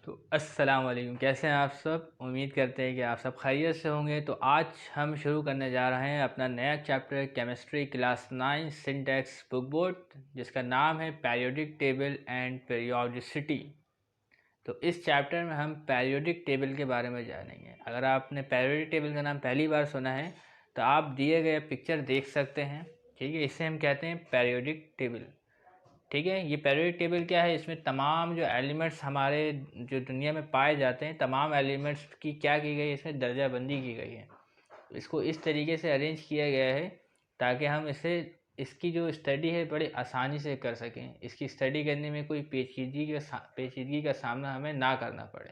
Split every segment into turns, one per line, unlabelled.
तो अस्सलाम वालेकुम, कैसे हैं आप सब। उम्मीद करते हैं कि आप सब खैरियत से होंगे। तो आज हम शुरू करने जा रहे हैं अपना नया chapter chemistry class 9 syntax book board, जिसका नाम है पीरियोडिक टेबल एंड पीरियोडिसिटी। तो इस चैप्टर में हम पीरियोडिक टेबल के बारे में जानेंगे। अगर आपने पीरियोडिक टेबल का नाम पहली बार सुना है तो आप दिए गए पिक्चर देख सकते हैं। ठीक है, इसे हम कहते हैं पीरियोडिक टेबल। ठीक है, ये पीरियोडिक टेबल क्या है, इसमें तमाम जो एलिमेंट्स हमारे जो दुनिया में पाए जाते हैं, तमाम एलिमेंट्स की क्या की गई है, इसमें दर्जाबंदी की गई है। इसको इस तरीके से अरेंज किया गया है ताकि हम इसकी जो स्टडी है बड़ी आसानी से कर सकें। इसकी स्टडी करने में कोई पेचीदगी का सामना हमें ना करना पड़े।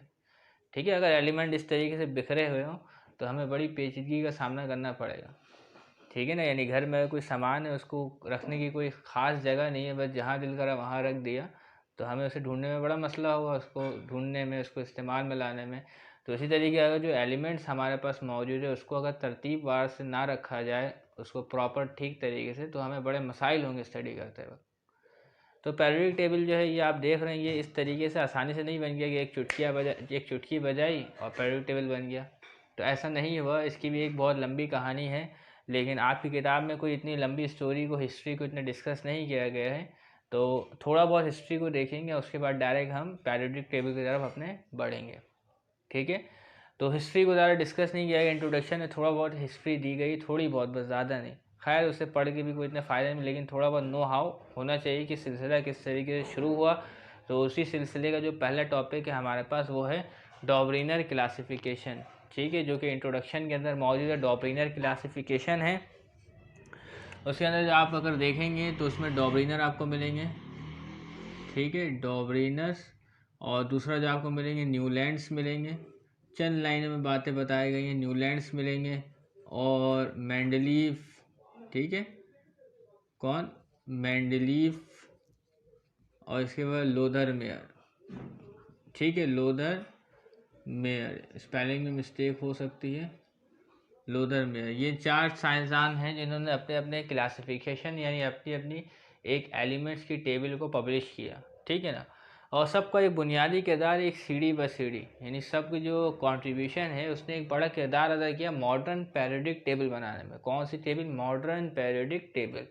ठीक है, अगर एलिमेंट इस तरीके से बिखरे हुए हों तो हमें बड़ी पेचीदगी का सामना करना पड़ेगा। ठीक है ना, यानी घर में कोई सामान है, उसको रखने की कोई ख़ास जगह नहीं है, बस जहाँ दिल करा वहाँ रख दिया, तो हमें उसे ढूंढने में बड़ा मसला होगा, उसको ढूंढने में, उसको इस्तेमाल में लाने में। तो इसी तरीके अगर जो एलिमेंट्स हमारे पास मौजूद है उसको अगर तरतीब वार से ना रखा जाए, उसको प्रॉपर ठीक तरीके से, तो हमें बड़े मसाइल होंगे स्टडी करते वक्त। तो पीरियोडिक टेबल जो है ये आप देख रहे हैं, ये इस तरीके से आसानी से नहीं बन गया कि एक चुटकी बजाई और पीरियोडिक टेबल बन गया। तो ऐसा नहीं हुआ, इसकी भी एक बहुत लंबी कहानी है। लेकिन आपकी किताब में कोई इतनी लंबी स्टोरी को, हिस्ट्री को इतना डिस्कस नहीं किया गया है। तो थोड़ा बहुत हिस्ट्री को देखेंगे, उसके बाद डायरेक्ट हम पीरियोडिक टेबल की तरफ अपने बढ़ेंगे। ठीक है, तो हिस्ट्री को ज़्यादा डिस्कस नहीं किया गया। इंट्रोडक्शन में थोड़ा बहुत हिस्ट्री दी गई, थोड़ी बहुत, बस ज़्यादा नहीं। खैर, उसे पढ़ के भी कोई इतना फ़ायदा नहीं, लेकिन थोड़ा बहुत नो हाउ होना चाहिए कि सिलसिला किस तरीके से शुरू हुआ। तो उसी सिलसिले का जो पहला टॉपिक है हमारे पास वो है डॉबरिनर क्लासिफिकेशन। ठीक है, जो कि इंट्रोडक्शन के अंदर मौजूद है। डॉबरिनर क्लासिफिकेशन है, उसके अंदर आप अगर देखेंगे तो उसमें डॉबरिनर आपको मिलेंगे। ठीक है, डॉबरिनर्स, और दूसरा जो आपको मिलेंगे न्यूलैंड्स मिलेंगे। चंद लाइनों में बातें बताई गई हैं। न्यूलैंड्स मिलेंगे और मेंडलीफ। ठीक है, कौन, मेंडलीफ, और इसके बाद लोथर मेयर। ठीक है, लोथर मेयर, स्पेलिंग में मिस्टेक हो सकती है, लोथर मेयर। ये चार साइंसदान हैं जिन्होंने अपने अपने क्लासिफिकेशन यानी अपनी अपनी एक एलिमेंट्स की टेबल को पब्लिश किया। ठीक है ना, और सबका एक बुनियादी किरदार एक सीढ़ी ब सीढ़ी, यानी सबकी जो कंट्रीब्यूशन है उसने एक बड़ा किरदार अदा किया मॉडर्न पीरियोडिक टेबल बनाने में। कौन सी टेबल? Modern periodic table.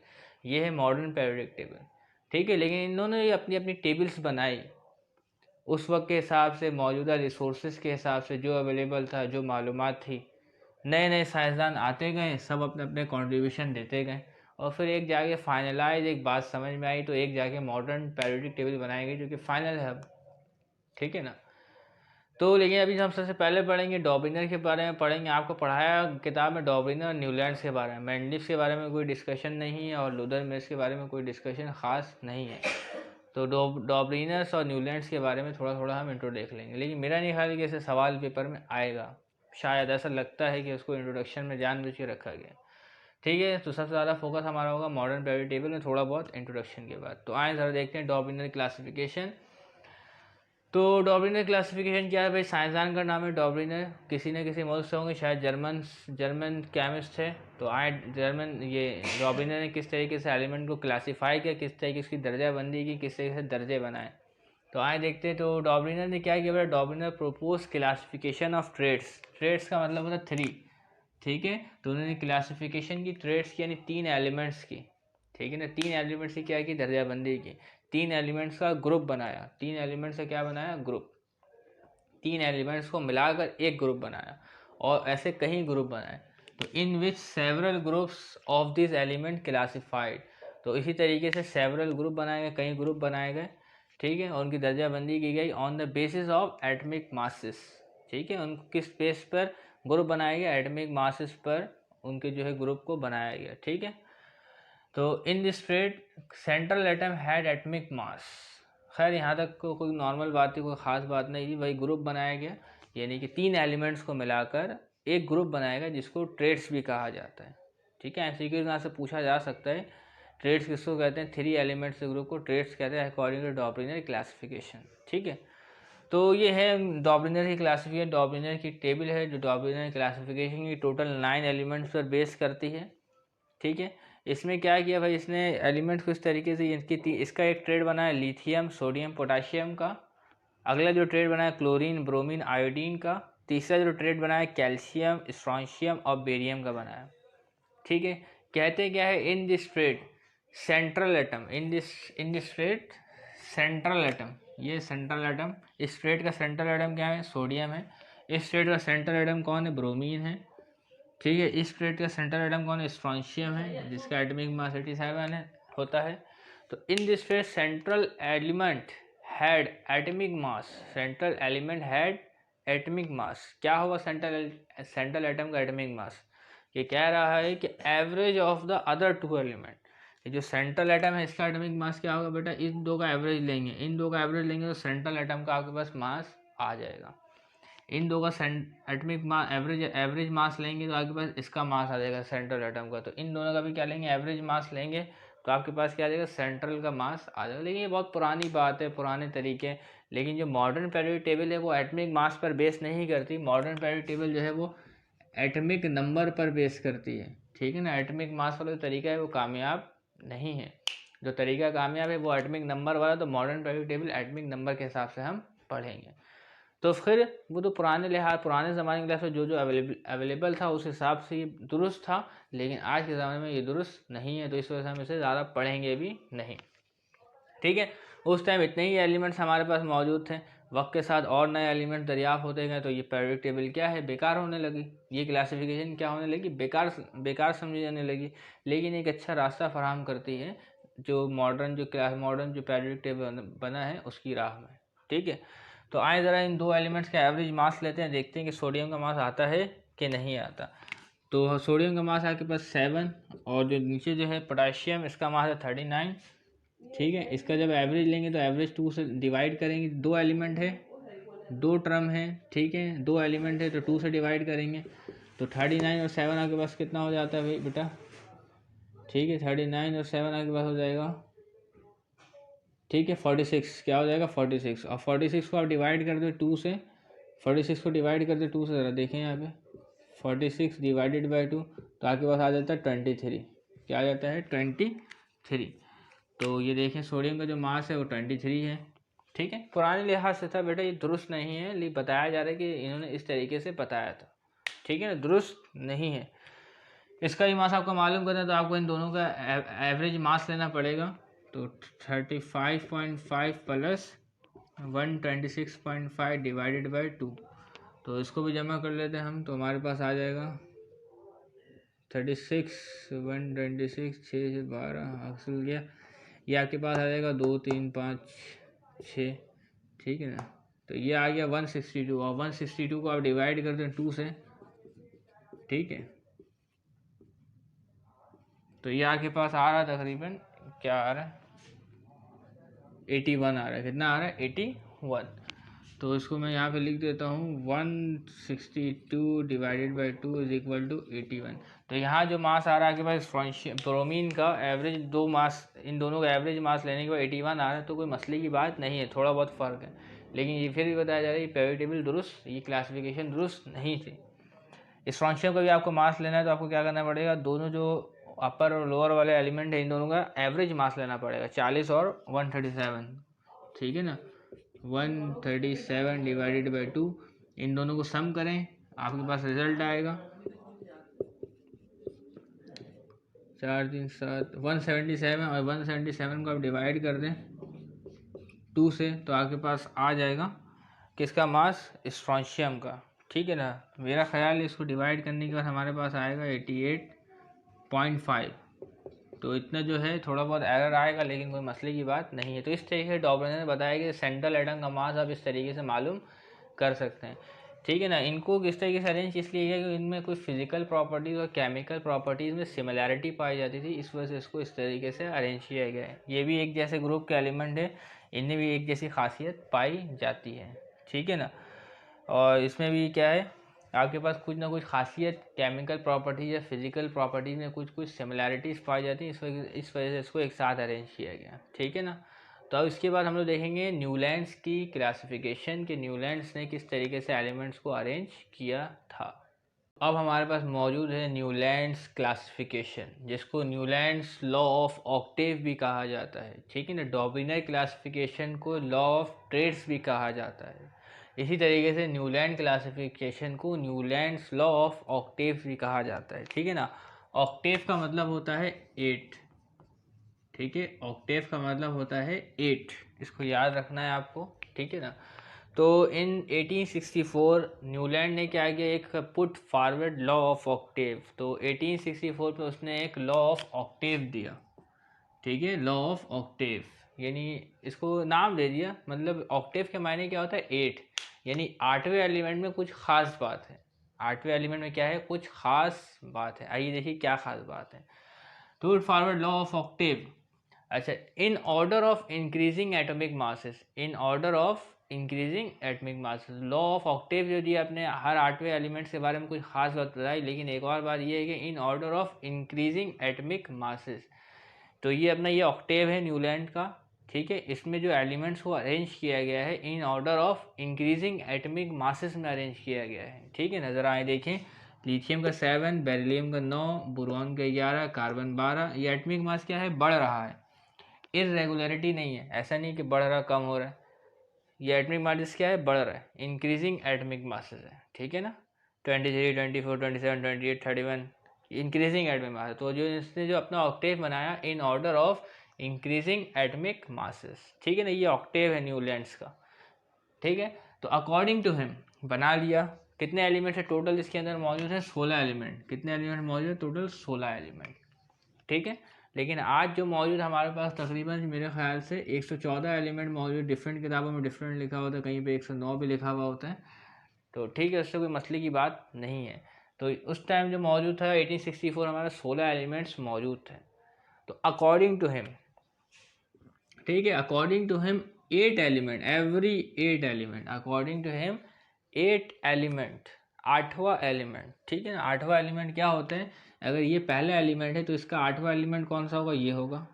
ये है मॉडर्न पीरियोडिक टेबल। ठीक है, लेकिन इन्होंने अपनी अपनी टेबल्स बनाई उस वक्त के हिसाब से, मौजूदा रिसोर्सेज के हिसाब से, जो अवेलेबल था, जो मालूमात थी। नए नए साइंसदान आते गए, सब अपने अपने कंट्रीब्यूशन देते गए, और फिर एक जाके फाइनलाइज एक बात समझ में आई, तो एक जाके मॉडर्न पीरियोडिक टेबल बनाई गई जो कि फाइनल है अब। ठीक है ना, तो लेकिन अभी हम सबसे पहले पढ़ेंगे डॉबरिनर के बारे में पढ़ेंगे। आपको पढ़ाया किताब में डॉबरिनर और न्यूलैंड्स के बारे में। मेंडलिफ के बारे में कोई डिस्कशन नहीं है और लूथर मेयर्स के बारे में कोई डिस्कशन ख़ास नहीं है। तो डॉबरिनर्स और न्यूलैंड्स के बारे में थोड़ा थोड़ा हम इंट्रो देख लेंगे, लेकिन मेरा नहीं ख्याल कि ऐसे सवाल पेपर में आएगा। शायद ऐसा लगता है कि उसको इंट्रोडक्शन में जानबूझ के रखा गया। ठीक है, तो सबसे ज़्यादा फोकस हमारा होगा मॉडर्न पीरियोडिक टेबल में, थोड़ा बहुत इंट्रोडक्शन के बाद। तो आए ज़रा देखते हैं डॉबरिनर क्लासिफिकेशन। तो डॉबरिनर क्लासिफिकेशन क्या है भाई? साइंसदान का नाम है डॉबरिनर, किसी न किसी मुल्क से होंगे, शायद जर्मन केमिस्ट है। तो आए जर्मन, ये डॉबरिनर ने किस तरीके से एलिमेंट को क्लासीफाई किया, किस तरीके से उसकी दर्जाबंदी की, किस तरीके से दर्जे बनाए। तो आए देखते हैं। तो डॉबरिनर ने क्या किया? Dobriner propose classification of trades. Trades का मतलब होता है 3। ठीक है, तो उन्होंने क्लासिफिकेशन की ट्रेड्स की, यानी 3 एलिमेंट्स की। ठीक है ना, 3 एलिमेंट्स की क्या की? दर्जाबंदी की। 3 एलिमेंट्स का ग्रुप बनाया। 3 एलिमेंट्स का क्या बनाया? ग्रुप। 3 एलिमेंट्स को मिलाकर एक ग्रुप बनाया, और ऐसे कई ग्रुप बनाए। तो in which several groups of this element classified. तो इसी तरीके से सेवरल ग्रुप बनाए गए, कई ग्रुप बनाए गए। ठीक है, और उनकी दर्जाबंदी की गई on the basis of atomic masses. ठीक है, उनको किस बेस पर ग्रुप बनाया गया? एटॉमिक मासेस पर उनके जो है ग्रुप को बनाया गया। ठीक है, तो in this triad central atom had atomic मास। खैर, यहाँ तक कोई नॉर्मल बात थी, कोई ख़ास बात नहीं थी। वही ग्रुप बनाया गया, यानी कि 3 एलिमेंट्स को मिलाकर एक ग्रुप बनाया गया जिसको ट्रेड्स भी कहा जाता है। ठीक है, एमसीक्यू यहाँ से पूछा जा सकता है, ट्रेड्स किसको कहते हैं? 3 एलिमेंट्स के ग्रुप को ट्रेड्स कहते हैं अकॉर्डिंग टू डॉबरिनर क्लासिफिकेशन। ठीक है, तो ये है डॉबरिनर की क्लासिफिकेशन। डॉबरिनर की टेबल है जो डॉबरिनर क्लासिफिकेशन की टोटल 9 एलिमेंट्स पर बेस करती है। ठीक है, इसमें क्या किया भाई? इसने एलिमेंट्स को इस तरीके से इसका एक ट्रेड बनाया लिथियम, सोडियम, पोटाशियम का। अगला जो ट्रेड बना है क्लोरीन, ब्रोमीन, आयोडीन का। तीसरा जो ट्रेड बना है कैल्शियम, स्ट्रोंशियम और बेरियम का बना है। ठीक है, कहते क्या है, इन this triad central atom, in this triad central atom, ये सेंट्रल एटम, इस ट्रेड का सेंट्रल एटम क्या है, सोडियम है। इस ट्रेड का सेंट्रल एटम कौन है, ब्रोमीन है। ठीक है, इस ट्रेड का सेंट्रल एटम कौन है, स्ट्रोंशियम है, जिसका एटॉमिक मास 87 है होता है। तो in this triad central element had atomic mass, central element had atomic mass. क्या होगा सेंट्रल एटम का एटॉमिक मास, ये कह रहा है कि average of the other two element. ये जो सेंट्रल एटम है इसका एटॉमिक मास क्या होगा बेटा, इन दो का एवरेज लेंगे, इन दो का एवरेज लेंगे तो सेंट्रल एटम का आपके पास मास आ जाएगा। इन दो का एटॉमिक मास एवरेज मास लेंगे तो आपके पास इसका मास आ जाएगा सेंट्रल एटम का। तो इन दोनों का भी क्या लेंगे, एवरेज मास लेंगे तो आपके पास क्या आ जाएगा, सेंट्रल का मास आ जाएगा। लेकिन ये बहुत पुरानी बात है, पुराने तरीके। लेकिन जो मॉडर्न पीरियोडिक टेबल है वो एटॉमिक मास पर बेस नहीं करती। मॉडर्न पीरियोडिक टेबल जो है वो एटॉमिक नंबर पर बेस करती है। ठीक है ना, एटॉमिक मास वाला जो तरीका है वो कामयाब नहीं है। जो तरीका कामयाब है वो एटॉमिक नंबर वाला, तो modern periodic table atomic number के हिसाब से हम पढ़ेंगे। तो फिर वो तो पुराने ज़माने के लिहाज से जो अवेलेबल था उस हिसाब से ये दुरुस्त था, लेकिन आज के ज़माने में ये दुरुस्त नहीं है, तो इस वजह से हम इसे ज़्यादा पढ़ेंगे भी नहीं। ठीक है, उस टाइम इतने ही एलिमेंट्स हमारे पास मौजूद थे। वक्त के साथ और नए एलिमेंट दरियाफ्त होते गए तो ये पीरियोडिक टेबल क्या है, बेकार होने लगी। ये क्लासिफिकेशन क्या होने लगी, बेकार समझी जाने लगी। लेकिन एक अच्छा रास्ता फराहम करती है जो मॉडर्न जो पीरियोडिक टेबल बना है उसकी राह में। ठीक है, तो आए ज़रा इन दो एलिमेंट्स का एवरेज मास लेते हैं, देखते हैं कि सोडियम का मास आता है कि नहीं आता। तो सोडियम का मास आपके पास 7, और जो नीचे जो है पोटाशियम, इसका मास है 39। ठीक है, इसका जब एवरेज लेंगे तो एवरेज 2 से डिवाइड करेंगे। दो एलिमेंट है, दो टर्म है। ठीक है, दो एलिमेंट है तो 2 से डिवाइड करेंगे तो 39 और 7 आपके पास कितना हो जाता है भाई बेटा। ठीक है, 39 और 7 आपके पास हो जाएगा, ठीक है 46। क्या हो जाएगा 46, और 46 को आप डिवाइड कर दो 2 से, 46 को डिवाइड कर दो 2 से, ज़रा देखें यहाँ पे 46 डिवाइडेड बाई 2 तो आपके पास आ जाता है 23। क्या आ जाता है 23। तो ये देखें सोडियम का जो मास है वो 23 है। ठीक है, पुराने लिहाज से था बेटा, ये दुरुस्त नहीं है, लेकिन बताया जा रहा है कि इन्होंने इस तरीके से बताया था। ठीक है ना, दुरुस्त नहीं है। इसका ही मास आपको मालूम करना है तो आपको इन दोनों का एवरेज मास लेना पड़ेगा। तो 35.5 प्लस 126.5 डिवाइडेड बाई 2, तो इसको भी जमा कर लेते हैं हम, तो हमारे पास आ जाएगा 36, 126, 6 से 12 हासिल गया। ये आपके पास आ जाएगा 2, 3, 5, 6। ठीक है ना, तो ये आ गया 162, और 162 को आप डिवाइड कर दें 2 से। ठीक है, तो ये आपके पास आ रहा है तकरीबन, क्या आ रहा है 81 आ रहा है। कितना आ रहा है 81। तो इसको मैं यहाँ पे लिख देता हूँ 162 divided by 2 is equal to 81। तो यहाँ जो मास आ रहा है आपके पास ब्रोमीन का एवरेज, दो मास, इन दोनों का एवरेज मास लेने के बाद 81 आ रहा है, तो कोई मसले की बात नहीं है, थोड़ा बहुत फ़र्क है। लेकिन ये फिर भी बताया जा रहा है ये पीरियोडिक टेबल दुरुस्त, ये क्लासिफिकेशन दुरुस्त नहीं थी। स्ट्रोंशियम का भी आपको मास लेना है तो आपको क्या करना पड़ेगा, दोनों जो अपर और लोअर वाले एलिमेंट है इन दोनों का एवरेज मास लेना पड़ेगा, 40 और 137। ठीक है ना, 137 डिवाइडेड बाई 2, इन दोनों को सम करें, आपके पास रिजल्ट आएगा 4, 3, 7, 177, और 177 को आप डिवाइड कर दें 2 से तो आपके पास आ जाएगा किसका मास, स्ट्रोंशियम का। ठीक है ना, मेरा ख्याल है इसको डिवाइड करने के बाद हमारे पास आएगा 88.5। तो इतना जो है थोड़ा बहुत एरर आएगा, लेकिन कोई मसले की बात नहीं है। तो इस तरीके से डॉबलर ने बताया कि सेंट्रल एटम का मास आप इस तरीके से मालूम कर सकते हैं। ठीक है ना, इनको किस तरीके से अरेंज इसलिए किया कि इनमें कुछ फिजिकल प्रॉपर्टीज़ और केमिकल प्रॉपर्टीज़ में सिमिलैरिटी पाई जाती थी, इस वजह से इसको इस तरीके से अरेंज किया गया है। ये भी एक जैसे ग्रुप के एलिमेंट है, इनमें भी एक जैसी खासियत पाई जाती है। ठीक है ना, और इसमें भी क्या है आपके पास कुछ ना कुछ खासियत, केमिकल प्रॉपर्टीज या फिजिकल प्रॉपर्टीज में कुछ कुछ सिमिलैरिटीज़ पाई जाती हैं, इस वजह से इसको एक साथ अरेंज किया गया। ठीक है ना, तो अब इसके बाद हम लोग देखेंगे न्यूलैंड्स की क्लासिफिकेशन, कि न्यूलैंड्स ने किस तरीके से एलिमेंट्स को अरेंज किया था। अब हमारे पास मौजूद है न्यूलैंड्स क्लासिफिकेशन, जिसको न्यूलैंड्स लॉ ऑफ ऑक्टेव भी कहा जाता है, ठीक है ना। डॉबिनर क्लासिफिकेशन को लॉ ऑफ ट्रेड्स भी कहा जाता है। इसी तरीके से न्यूलैंड क्लासिफिकेशन को न्यूलैंड्स लॉ ऑफ ऑक्टेव भी कहा जाता है, ठीक है ना। ऑक्टेव का मतलब होता है 8, ठीक है। ऑक्टेव का मतलब होता है 8, इसको याद रखना है आपको, ठीक है ना। तो इन 1864 न्यूलैंड ने क्या किया, एक put forward law of Octave. तो 1864 में उसने एक लॉ ऑफ ऑक्टेव दिया, ठीक है, लॉ ऑफ ऑक्टेव, यानी इसको नाम दे दिया। मतलब ऑक्टेव के मायने क्या होता है, 8, यानी 8वें एलिमेंट में कुछ खास बात है। 8वें एलिमेंट में क्या है, कुछ खास बात है। आइए देखिए क्या खास बात है। Put forward law of octave. अच्छा, in order of increasing atomic masses, in order of increasing atomic masses, law of octave जो दिया अपने हर 8वें एलिमेंट्स के बारे में कुछ खास बात बताई, लेकिन एक और बात ये है कि इन order of increasing atomic masses. तो ये अपना ये ऑक्टेव है न्यूलैंड का, ठीक है। इसमें जो एलिमेंट्स को अरेंज किया गया है इन order of increasing atomic masses में अरेंज किया गया है, ठीक है। नज़र आए देखें, लिथियम का 7, बेरिलियम का 9, बोरॉन का 11, कार्बन 12। ये एटॉमिक मास क्या है, बढ़ रहा है, इरेगुलरिटी नहीं है, ऐसा नहीं कि बढ़ रहा कम हो रहा है। ये एटॉमिक मासेस क्या है, बढ़ रहा है, इंक्रीजिंग एटॉमिक मासेस है, ठीक है ना। 23, 24, 27, 28, 31 इंक्रीजिंग एटॉमिक मास। तो जो इसने जो अपना ऑक्टेव बनाया इन order of increasing atomic masses, ठीक है ना। ये ऑक्टेव है न्यूलैंड्स का, ठीक है। तो अकॉर्डिंग टू हिम बना लिया। कितने एलिमेंट्स है टोटल इसके अंदर मौजूद है, 16 एलिमेंट। कितने एलिमेंट मौजूद है टोटल, 16 एलिमेंट, ठीक है। लेकिन आज जो मौजूद हमारे पास तकरीबन मेरे ख्याल से 114 एलिमेंट मौजूद। डिफरेंट किताबों में डिफरेंट लिखा होता है, कहीं पे 109 भी लिखा हुआ होता है। तो ठीक है, उससे कोई मसले की बात नहीं है। तो उस टाइम जो मौजूद था 1864 हमारे 16 एलिमेंट्स मौजूद थे। तो अकॉर्डिंग टू हिम, ठीक है, according to him 8 element, every 8 element, according to him 8 element, 8वां एलिमेंट, ठीक है ना। 8वां एलिमेंट क्या होता है, अगर ये पहला एलिमेंट है तो इसका 8वां एलिमेंट कौन सा होगा, ये होगा,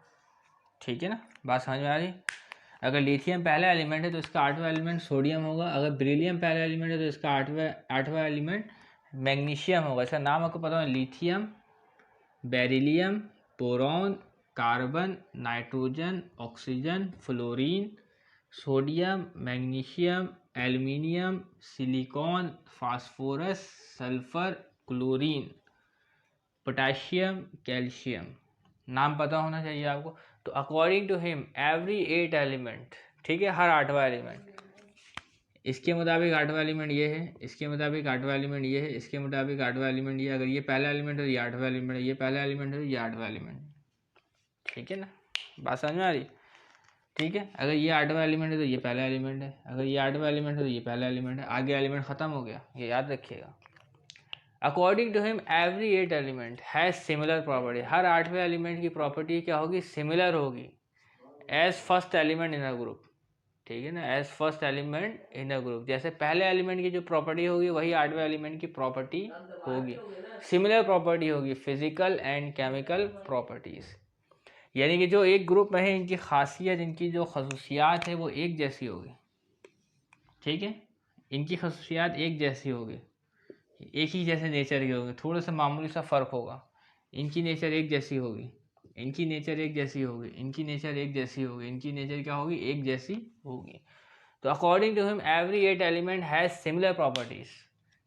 ठीक है ना। बात समझ में आ रही। अगर लिथियम पहला एलिमेंट है तो इसका 8वां एलिमेंट सोडियम होगा। अगर बेरिलियम पहला एलिमेंट है तो इसका 8वां एलिमेंट मैग्नीशियम होगा। इसका नाम आपको पता है, lithium, beryllium, boron, carbon, nitrogen, oxygen, fluorine, sodium, magnesium, aluminium, silicon, phosphorus, sulphur, chlorine, potassium, calcium. नाम पता होना चाहिए आपको। तो according to him every 8 element, ठीक है, हर 8वां एलिमेंट, इसके मुताबिक 8वां एलिमेंट ये है, इसके मुताबिक 8वां एलिमेंट ये है, इसके मुताबिक 8वां एलिमेंट ये। अगर ये पहला एलिमेंट है तो ये 8वां एलिमेंट है, ये पहला एलिमेंट है तो ये 8वां एलिमेंट, ठीक है ना। बात समझ में आ रही, ठीक है। अगर ये 8वां एलिमेंट है तो ये पहला एलिमेंट है, अगर ये 8वां एलिमेंट है तो ये पहला एलिमेंट है, आगे एलिमेंट ख़त्म हो गया, ये याद रखिएगा। According to him every 8 element has similar property. हर 8वें एलिमेंट की प्रॉपर्टी क्या होगी, सिमिलर होगी, as first element in a group, ठीक है ना, as first element in a group. जैसे पहले एलिमेंट की जो प्रॉपर्टी होगी वही 8वें एलिमेंट की प्रॉपर्टी होगी, सिमिलर प्रॉपर्टी होगी, फिजिकल एंड केमिकल प्रॉपर्टीज़। यानी कि जो एक ग्रुप में है इनकी खासियत, इनकी जो खसूसियात है वो एक जैसी होगी, ठीक है। इनकी खसूसियात एक जैसी होगी, एक ही जैसे नेचर के होंगे, थोड़ा सा मामूली सा फ़र्क होगा। इनकी नेचर एक जैसी होगी, इनकी नेचर एक जैसी होगी, इनकी नेचर एक जैसी होगी, इनकी नेचर क्या होगी, एक जैसी होगी। तो according to him every 8 element has similar properties,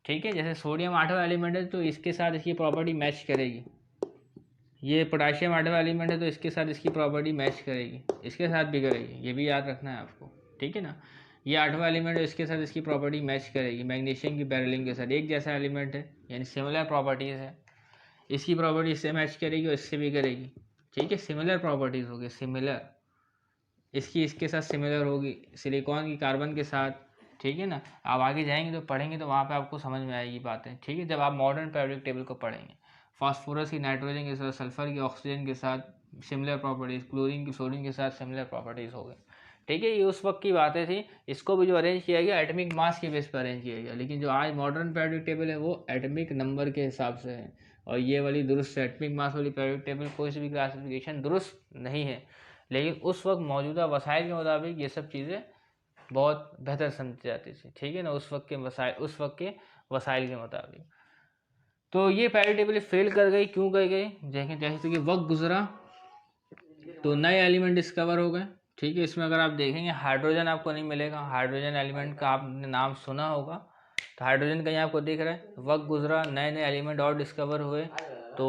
ठीक है। जैसे सोडियम 8वां एलिमेंट है तो इसके साथ इसकी प्रॉपर्टी मैच करेगी। ये पोटाशियम 8वां एलिमेंट है तो इसके साथ इसकी प्रॉपर्टी मैच करेगी, इसके साथ भी करेगी, ये भी याद रखना है आपको, ठीक है ना। ये 8वां एलिमेंट है, इसके साथ इसकी प्रॉपर्टी मैच करेगी। मैग्नीशियम की बेरिलियम के साथ एक जैसा एलिमेंट है, यानी सिमिलर प्रॉपर्टीज़ है। इसकी प्रॉपर्टी इससे मैच करेगी और इससे भी करेगी, ठीक है, सिमिलर प्रॉपर्टीज़ होगी, सिमिलर। इसकी इसके साथ सिमिलर होगी, सिलिकॉन की कार्बन के साथ, ठीक है ना। आप आगे जाएंगे तो पढ़ेंगे तो वहाँ पे आपको समझ में आएगी बातें, ठीक है, जब आप मॉडर्न पीरियोडिक टेबल को पढ़ेंगे। फास्फोरस की नाइट्रोजन के साथ, सल्फर की ऑक्सीजन के साथ सिमिलर प्रॉपर्टीज़, क्लोरीन की सोडियम के साथ सिमिलर प्रॉपर्टीज़ हो गई, ठीक है। ये उस वक्त की बातें थी। इसको भी जो अरेंज किया गया एटॉमिक मास के बेस पर अरेंज किया गया, लेकिन जो आज मॉडर्न पीरियोडिक टेबल है वो एटॉमिक नंबर के हिसाब से है। और ये वाली दुरुस्त है, एटॉमिक मास वाली पीरियोडिक टेबल कोई सी भी क्लासिफिकेशन दुरुस्त नहीं है। लेकिन उस वक्त मौजूदा वसाइल के मुताबिक ये सब चीज़ें बहुत बेहतर समझी जाती थी, ठीक है ना, उस वक्त के वसाइल के मुताबिक। तो ये पेरियोडिक टेबल फेल कर गई, क्यों कर गई? जैसे कि वक्त गुजरा तो नए एलिमेंट डिस्कवर हो गए। ठीक है, इसमें अगर आप देखेंगे हाइड्रोजन आपको नहीं मिलेगा, हाइड्रोजन एलिमेंट का आपने नाम सुना होगा, तो हाइड्रोजन कहीं आपको दिख रहा है? वक्त गुजरा, नए नए एलिमेंट और डिस्कवर हुए, तो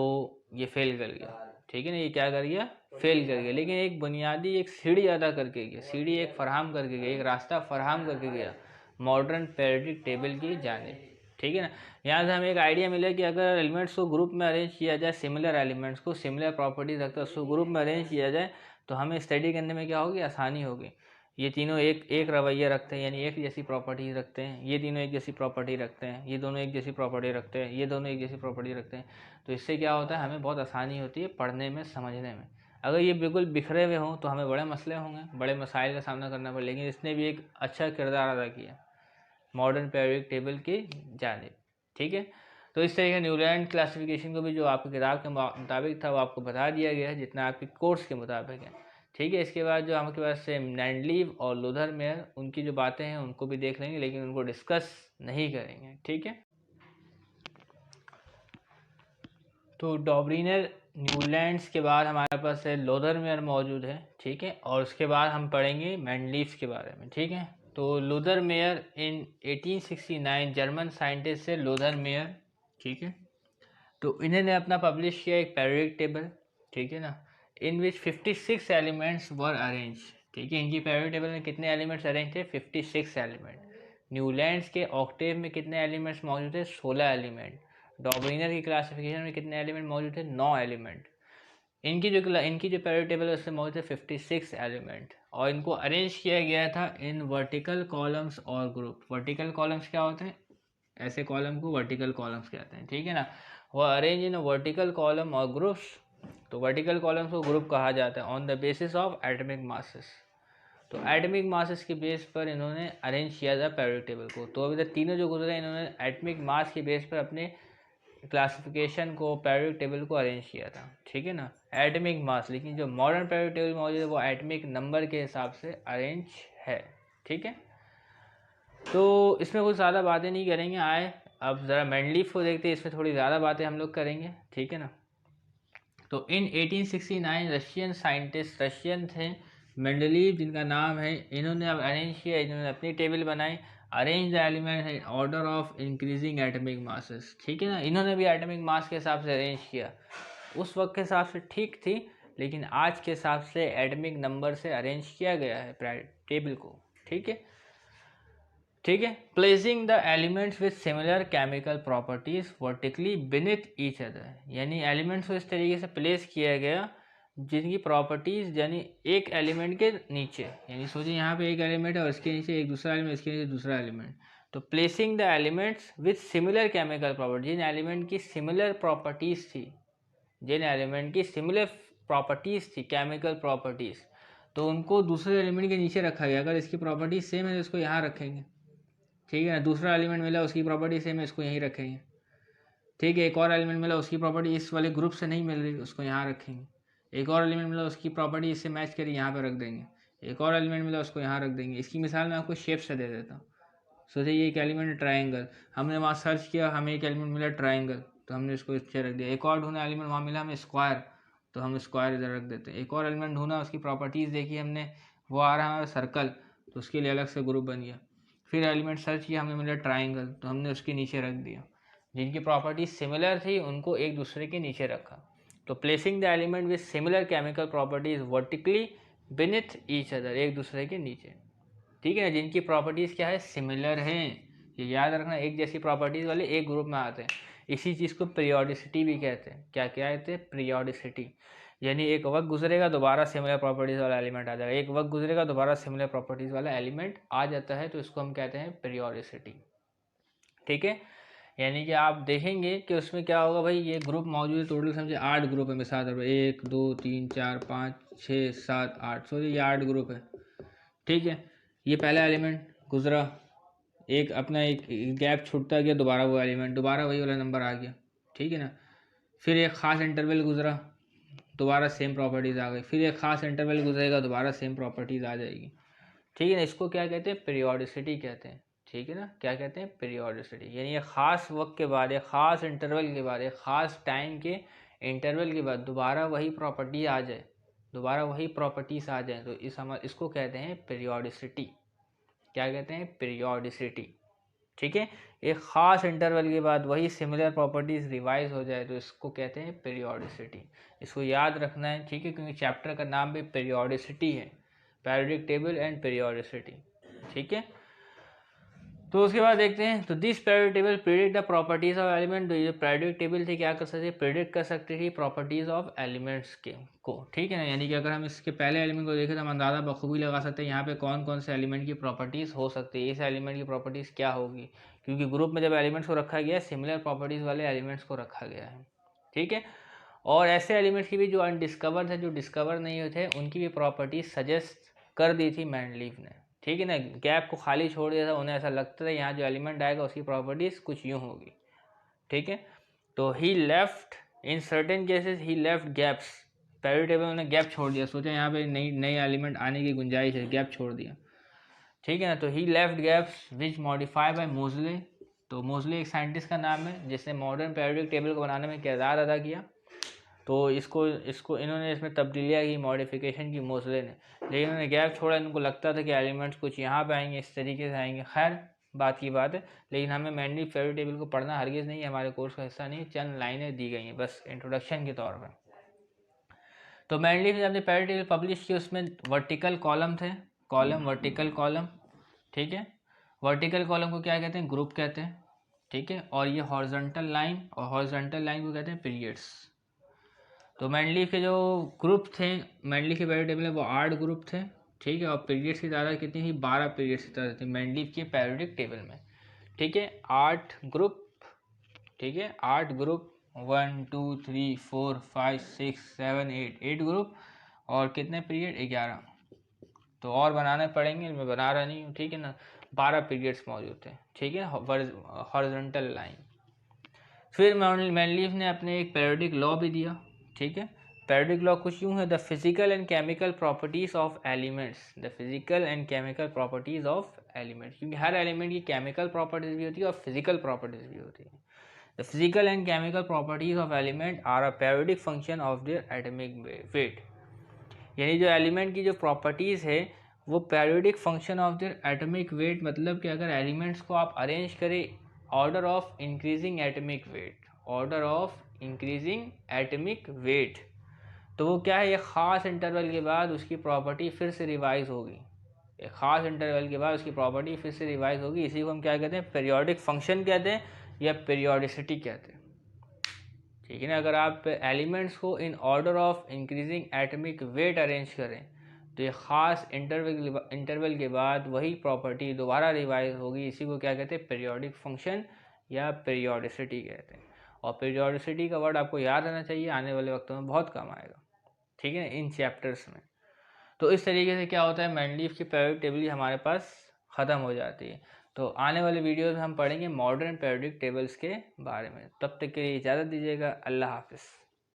ये फेल कर गया। ठीक है ना, ये क्या कर गया? फेल कर गया। लेकिन एक बुनियादी एक सीढ़ी अदा करके गया, सीढ़ी एक फराहम करके गया, एक रास्ता फराहम करके गया मॉडर्न पेरियोडिक टेबल की जानिब। ठीक है ना, यहाँ से हमें एक आइडिया मिला कि अगर एलिमेंट्स को ग्रुप में अरेंज किया जाए, सिमिलर एलिमेंट्स को, सिमिलर प्रॉपर्टीज रखते हैं, उसको ग्रुप में अरेंज किया जाए, तो हमें स्टडी करने में क्या होगी? आसानी होगी। ये तीनों एक रवैया रखते हैं, यानी एक जैसी प्रॉपर्टीज रखते हैं, ये तीनों एक जैसी प्रॉपर्टी रखते हैं, ये दोनों एक जैसी प्रॉपर्टी रखते हैं, ये दोनों एक जैसी प्रॉपर्टी रखते हैं, तो इससे क्या होता है? हमें बहुत आसानी होती है पढ़ने में, समझने में। अगर ये बिल्कुल बिखरे हुए हों तो हमें बड़े मसले होंगे, बड़े मसाइल का सामना करना पड़े। लेकिन इसने भी एक अच्छा किरदार अदा किया मॉडर्न पेरियोडिक टेबल की जानिब। ठीक है, तो इस तरह के न्यूलैंड क्लासिफिकेशन को भी जो आपकी किताब के मुताबिक था वो आपको बता दिया गया है, जितना आपके कोर्स के मुताबिक है। ठीक है, इसके बाद जो आपके पास से मैंडलीव और लुथरमेयर, उनकी जो बातें हैं उनको भी देख लेंगे, लेकिन उनको डिस्कस नहीं करेंगे। ठीक है, तो डॉबरिनर न्यूलैंड्स के बाद हमारे पास है लुथरमेयर मौजूद है। ठीक है, और उसके बाद हम पढ़ेंगे मैंडलीव के बारे में। ठीक है, तो लुथरमेयर इन 1869 जर्मन साइंटिस्ट है लुथरमेयर। ठीक है, तो इन्होंने अपना पब्लिश किया एक पेरियोडिक टेबल। ठीक है ना, इन विच 56 एलिमेंट्स वर अरेंज। ठीक है, इनकी पेरियोडिक टेबल में कितने एलिमेंट्स अरेंज थे? 56 एलिमेंट। न्यूलैंड्स के ऑक्टेव में कितने एलिमेंट्स मौजूद थे? 16 एलिमेंट। डॉबरिनर की क्लासिफिकेशन में कितने एलिमेंट मौजूद थे? 9 एलिमेंट। इनकी जो पेरियोडिक टेबल है उसमें मौजूद थे 56 एलिमेंट, और इनको अरेंज किया गया था इन वर्टिकल कॉलम्स और ग्रुप। वर्टिकल कॉलम्स क्या होते हैं? ऐसे कॉलम को वर्टिकल कॉलम्स कहते हैं। ठीक है ना, वो अरेंज इन वर्टिकल कॉलम और ग्रुप्स। तो वर्टिकल कॉलम्स को ग्रुप कहा जाता है on the basis of atomic masses. तो एटॉमिक मासेस के बेस पर इन्होंने अरेंज किया था पेरियोडिक टेबल को। तो अभी तक तीनों जो गुजरे इन्होंने एटॉमिक मास के बेस पर अपने क्लासिफिकेशन को, पेरियोडिक टेबल को अरेंज किया था। ठीक है ना, एटॉमिक मास। लेकिन जो मॉडर्न पेरियोडिक टेबल मौजूद है वो एटॉमिक नंबर के हिसाब से अरेंज है। ठीक है, तो इसमें कुछ ज़्यादा बातें नहीं करेंगे। आए अब ज़रा मैंडलीव को देखते हैं, इसमें थोड़ी ज़्यादा बातें हम लोग करेंगे। ठीक है ना, तो इन 1869 रशियन साइंटिस्ट, रशियन थे मेंडलीव जिनका नाम है, इन्होंने अब अरेंज किया, इन्होंने अपनी टेबल बनाई। Arrange the element in order of increasing atomic masses. ठीक है ना, इन्होंने भी एटॉमिक मास के हिसाब से अरेंज किया। उस वक्त के हिसाब से ठीक थी, लेकिन आज के हिसाब से एटॉमिक नंबर से अरेंज किया गया है टेबल को। ठीक है, ठीक है, placing the elements with similar chemical properties vertically beneath each other, यानी एलिमेंट्स को इस तरीके से प्लेस किया गया जिनकी प्रॉपर्टीज यानी एक एलिमेंट के नीचे, यानी सोचिए यहाँ पे एक एलिमेंट है और इसके नीचे एक दूसरा एलिमेंट, इसके नीचे दूसरा एलिमेंट। तो placing the elements with similar chemical properties, जिन एलिमेंट की सिमिलर प्रॉपर्टीज थी, जिन एलिमेंट की सिमिलर प्रॉपर्टीज थी, केमिकल प्रॉपर्टीज, तो उनको दूसरे एलिमेंट के नीचे रखा गया। अगर इसकी प्रॉपर्टीज सेम है तो इसको यहाँ रखेंगे। ठीक है ना, दूसरा एलिमेंट मिला उसकी प्रॉपर्टी सेम है, इसको यहीं रखेंगे। ठीक है, एक और एलिमेंट मिला उसकी प्रॉपर्टी इस वाले ग्रुप से नहीं मिल रही, उसको यहाँ रखेंगे। एक और एलिमेंट मिला उसकी प्रॉपर्टी इससे मैच करी, यहाँ पर रख देंगे। एक और एलिमेंट मिला उसको यहाँ रख देंगे। इसकी मिसाल मैं आपको शेप से दे देता हूँ। सोचिए ये एक एलिमेंट है ट्राइंगल, हमने वहाँ सर्च किया, हमें एक एलिमेंट मिला ट्राइंगल, तो हमने इसको इससे रख दिया। एक और ढूंढा एलिमेंट, वहाँ मिला हमें स्क्वायर, तो हम स्क्वायर इधर रख देते हैं। एक और एलिमेंट ढूंढा, उसकी प्रॉपर्टीज़ देखी हमने, वो आ रहा है हमारा सर्कल, तो उसके लिए अलग से ग्रुप बन गया। फिर एलिमेंट सर्च किया, हमें मिला ट्राइंगल, तो हमने उसके नीचे रख दिया। जिनकी प्रॉपर्टीज सिमिलर थी उनको एक दूसरे के नीचे रखा। तो placing the element with similar chemical properties vertically beneath each other, एक दूसरे के नीचे। ठीक है ना, जिनकी प्रॉपर्टीज़ क्या है? सिमिलर हैं। ये याद रखना, एक जैसी प्रॉपर्टीज़ वाले एक ग्रुप में आते हैं। इसी चीज़ को पीरियोडिसिटी भी कहते हैं। क्या क्या कहते हैं? पीरियोडिसिटी, यानी एक वक्त गुजरेगा दोबारा सिमिलर प्रॉपर्टीज़ वाला एलिमेंट आ जाएगा, एक वक्त गुजरेगा दोबारा सिमिलर प्रॉपर्टीज़ वाला एलिमेंट आ जाता है, तो इसको हम कहते हैं पीरियोडिसिटी। ठीक है, यानी कि आप देखेंगे कि उसमें क्या होगा भाई, ये ग्रुप मौजूद है, टोटल समझे 8 ग्रुप है। मिसाल 1 2 3 4 5 6 7 8, सो ये 8 ग्रुप है। ठीक है, ये पहला एलिमेंट गुजरा, एक अपना एक गैप छूटता गया, दोबारा वो एलिमेंट, दोबारा वही वाला नंबर आ गया। ठीक है ना, फिर एक ख़ास इंटरवल गुजरा, दोबारा सेम प्रॉपर्टीज़ आ गई। फिर एक ख़ास इंटरवल गुजरेगा, दोबारा सेम प्रॉपर्टीज़ आ जाएगी। ठीक है ना, इसको क्या कहते हैं? पीरियोडिसिटी कहते हैं। ठीक है ना, क्या कहते हैं, पीरियोडिसिटी। यानी ये ख़ास वक्त के बाद, एक ख़ास इंटरवल के बाद, एक ख़ास टाइम के इंटरवल के बाद दोबारा वही प्रॉपर्टी आ जाए, दोबारा वही प्रॉपर्टीज आ जाए, तो इसको कहते हैं पीरियोडिसिटी। क्या कहते हैं, पीरियोडिसिटी। ठीक है, एक ख़ास इंटरवल के बाद वही सिमिलर प्रॉपर्टीज़ रिवाइज हो जाए तो इसको कहते हैं पीरियोडिसिटी। इसको याद रखना है, ठीक है, क्योंकि चैप्टर का नाम भी पीरियोडिसिटी है, पीरियोडिक टेबल एंड पीरियोडिसिटी। ठीक है, तो उसके बाद देखते हैं, तो this periodic table predict the properties of element. तो ये पीरियोडिक टेबल थी, क्या कर सकते, प्रिडिक्ट कर सकती थी प्रॉपर्टीज ऑफ एलिमेंट्स के को। ठीक है ना, यानी कि अगर हम इसके पहले एलिमेंट को देखें तो हम अंदाज़ा बखूबी लगा सकते हैं यहाँ पे कौन कौन से एलिमेंट की प्रॉपर्टीज़ हो सकती है, इस एलिमेंट की प्रॉपर्टीज़ क्या होगी, क्योंकि ग्रुप में जब एलिमेंट्स को रखा गया है सिमिलर प्रॉपर्टीज़ वाले एलिमेंट्स को रखा गया है। ठीक है, और ऐसे एलिमेंट्स की भी जो अनडिस्कवर्ड थे, जो डिस्कवर नहीं हुए थे, उनकी भी प्रॉपर्टीज सजेस्ट कर दी थी मेंडलीव ने। ठीक है ना, गैप को खाली छोड़ दिया था, उन्हें ऐसा लगता था यहाँ जो एलिमेंट आएगा उसकी प्रॉपर्टीज कुछ यूँ होगी। ठीक है, तो he left in certain cases, he left gaps, periodic table ने गैप छोड़ दिया, सोचा यहाँ पे नई एलिमेंट आने की गुंजाइश है, गैप छोड़ दिया। ठीक है ना, तो he left gaps which modify bye मोजले। तो मोजले एक साइंटिस्ट का नाम है जिसने मॉडर्न पीरियोडिक टेबल को बनाने में किरदार अदा किया। तो इसको इन्होंने इसमें तब्दीलियाँ की, मॉडिफिकेशन की मोजले ने, लेकिन इन्होंने गैप छोड़ा, इनको लगता था कि एलिमेंट्स कुछ यहाँ पे आएंगे, इस तरीके से आएंगे। खैर बात की बात है, लेकिन हमें मेनली पीरियोडिक टेबल को पढ़ना हरगिज़ नहीं है, हमारे कोर्स का हिस्सा नहीं है, चंद लाइनें दी गई हैं बस इंट्रोडक्शन के तौर पर। तो मेनली जब हमने पीरियोडिक टेबल पब्लिश की उसमें वर्टिकल कॉलम थे, कॉलम, वर्टिकल कॉलम। ठीक है, वर्टिकल कॉलम को क्या कहते हैं, ग्रुप कहते हैं। ठीक है, और ये हॉरिजॉन्टल लाइन, और हॉरिजॉन्टल लाइन को कहते हैं पीरियड्स। तो मेंडलीव के जो ग्रुप थे, मेंडलीव के पीरियोडिक टेबल में वो 8 ग्रुप थे। ठीक है, और पीरियड्स की तादाद कितनी थी, 12 पीरियड्स की तादाद थी मेंडलीव के पीरियोडिक टेबल में। ठीक है, 8 ग्रुप। ठीक है, 8 ग्रुप, 1 2 3 4 5 6 7 8 ग्रुप, और कितने पीरियड, 11। तो और बनाने पड़ेंगे, मैं बना रहा नहीं हूँ। ठीक है ना, 12 पीरियड्स मौजूद थे। ठीक है, हॉरिजॉन्टल लाइन। फिर मेंडलीव ने अपने एक पीरियोडिक लॉ भी दिया। ठीक है, पीरियोडिक लॉ कुछ यूँ है, the physical and chemical properties of elements, the physical and chemical properties of elements, क्योंकि हर एलिमेंट की केमिकल प्रॉपर्टीज भी होती है और फिजिकल प्रॉपर्टीज भी होती है। The physical and chemical properties of element are a periodic function of their atomic weight. यानी जो एलिमेंट की जो प्रॉपर्टीज़ है वो periodic function of their atomic weight, मतलब कि अगर एलिमेंट्स को आप अरेंज करें order of increasing atomic weight, order of increasing atomic weight, तो वो क्या है, एक ख़ास इंटरवल के बाद उसकी प्रॉपर्टी फिर से रिवाइज होगी, एक ख़ास इंटरवल के बाद उसकी प्रॉपर्टी फिर से रिवाइज होगी। इसी को हम क्या कहते हैं, पीरियोडिक फंक्शन कहते हैं या पीरियोडिसिटी कहते हैं। ठीक है ना, अगर आप एलिमेंट्स को इन order of increasing atomic weight arrange करें तो ये ख़ास इंटरवल के बाद वही प्रॉपर्टी दोबारा रिवाइज होगी। इसी को क्या कहते हैं, पीरियोडिक फंक्शन या पीरियोडिसिटी कहते हैं। और पीरियोडिसिटी का वर्ड आपको याद रहना चाहिए, आने वाले वक्तों में बहुत काम आएगा। ठीक है, इन चैप्टर्स में। तो इस तरीके से क्या होता है, मेंडलीव की पीरियोडिक टेबल हमारे पास ख़त्म हो जाती है। तो आने वाले वीडियोस में हम पढ़ेंगे मॉडर्न पीरियोडिक टेबल्स के बारे में। तब तक के लिए इजाज़त दीजिएगा, अल्लाह हाफ़िज़।